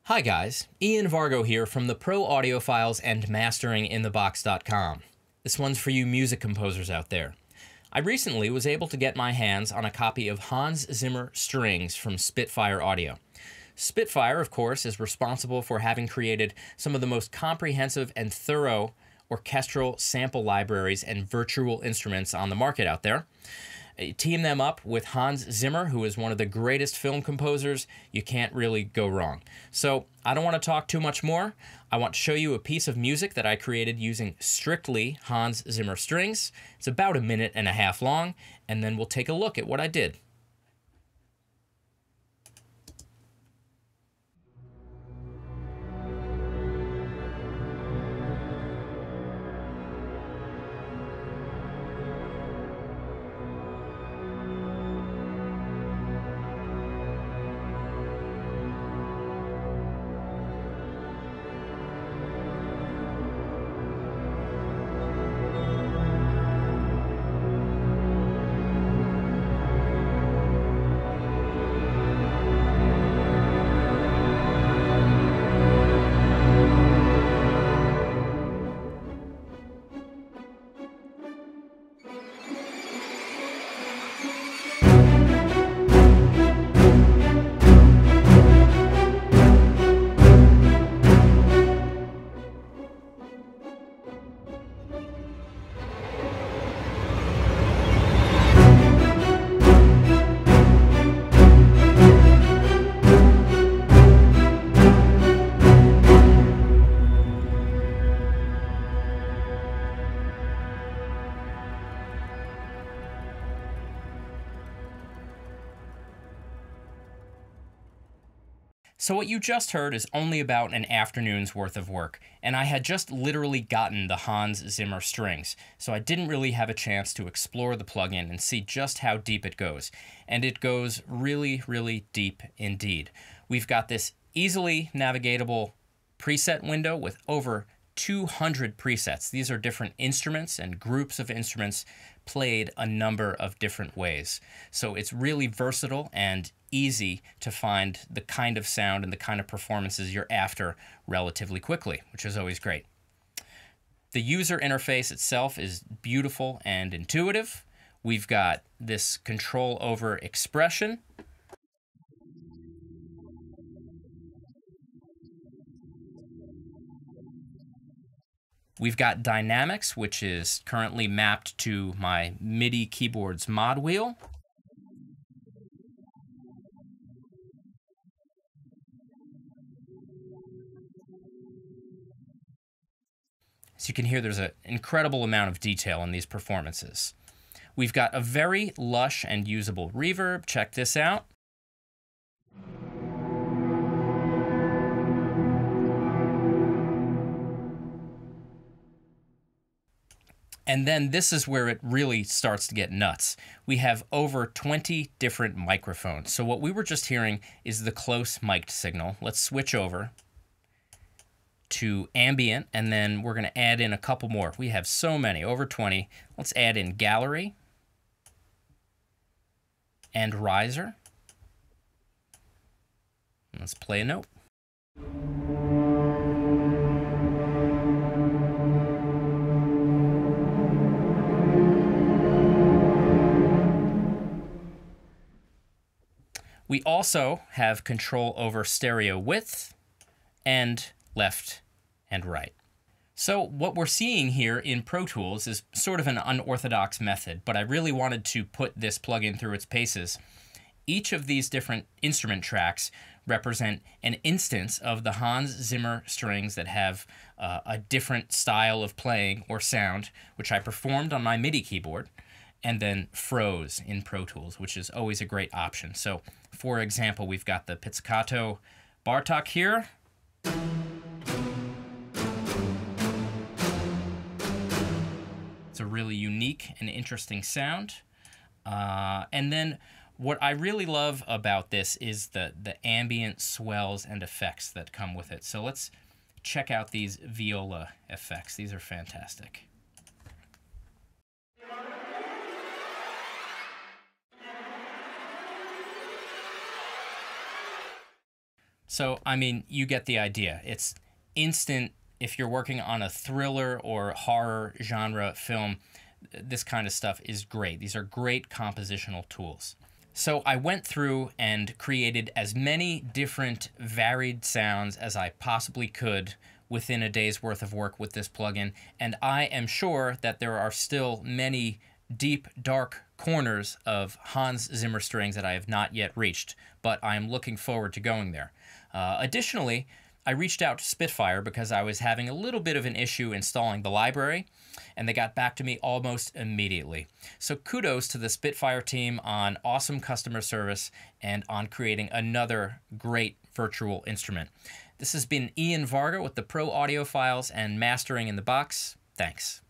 Hi guys, Ian Vargo here from the Pro Audiophiles and MasteringInTheBox.com. This one's for you music composers out there. I recently was able to get my hands on a copy of Hanz Zimmer Strings from Spitfire Audio. Spitfire, of course, is responsible for having created some of the most comprehensive and thorough orchestral sample libraries and virtual instruments on the market out there. Team them up with Hanz Zimmer, who is one of the greatest film composers. You can't really go wrong. So I don't want to talk too much more. I want to show you a piece of music that I created using strictly Hanz Zimmer Strings. It's about 1.5 minutes long, and then we'll take a look at what I did. So what you just heard is only about an afternoon's worth of work, and I had just literally gotten the Hanz Zimmer Strings, so I didn't really have a chance to explore the plugin and see just how deep it goes. And it goes really, really deep indeed. We've got this easily navigatable preset window with over 200 presets. These are different instruments and groups of instruments played a number of different ways. So it's really versatile and easy to find the kind of sound and the kind of performances you're after relatively quickly, which is always great. The user interface itself is beautiful and intuitive. We've got this control over expression. We've got dynamics, which is currently mapped to my MIDI keyboard's mod wheel. So you can hear there's an incredible amount of detail in these performances. We've got a very lush and usable reverb. Check this out. And then this is where it really starts to get nuts. We have over 20 different microphones. So what we were just hearing is the close mic'd signal. Let's switch over to ambient, and then we're going to add in a couple more. We have so many, over 20. Let's add in gallery and riser. Let's play a note. We also have control over stereo width and left and right. So what we're seeing here in Pro Tools is sort of an unorthodox method, but I really wanted to put this plugin through its paces. Each of these different instrument tracks represent an instance of the Hanz Zimmer Strings that have a different style of playing or sound, which I performed on my MIDI keyboard, and then froze in Pro Tools, which is always a great option. So, for example, we've got the pizzicato Bartok here. It's a really unique and interesting sound. And then what I really love about this is the ambient swells and effects that come with it. So let's check out these viola effects. These are fantastic. So, I mean, you get the idea. It's instant. If you're working on a thriller or horror genre film, this kind of stuff is great. These are great compositional tools. So I went through and created as many different varied sounds as I possibly could within a day's worth of work with this plugin, and I am sure that there are still many deep, dark corners of Hanz Zimmer Strings that I have not yet reached, but I am looking forward to going there. Additionally, I reached out to Spitfire because I was having a little bit of an issue installing the library, and they got back to me almost immediately. So kudos to the Spitfire team on awesome customer service and on creating another great virtual instrument. This has been Ian Varga with the Pro Audio Files and Mastering in the Box. Thanks.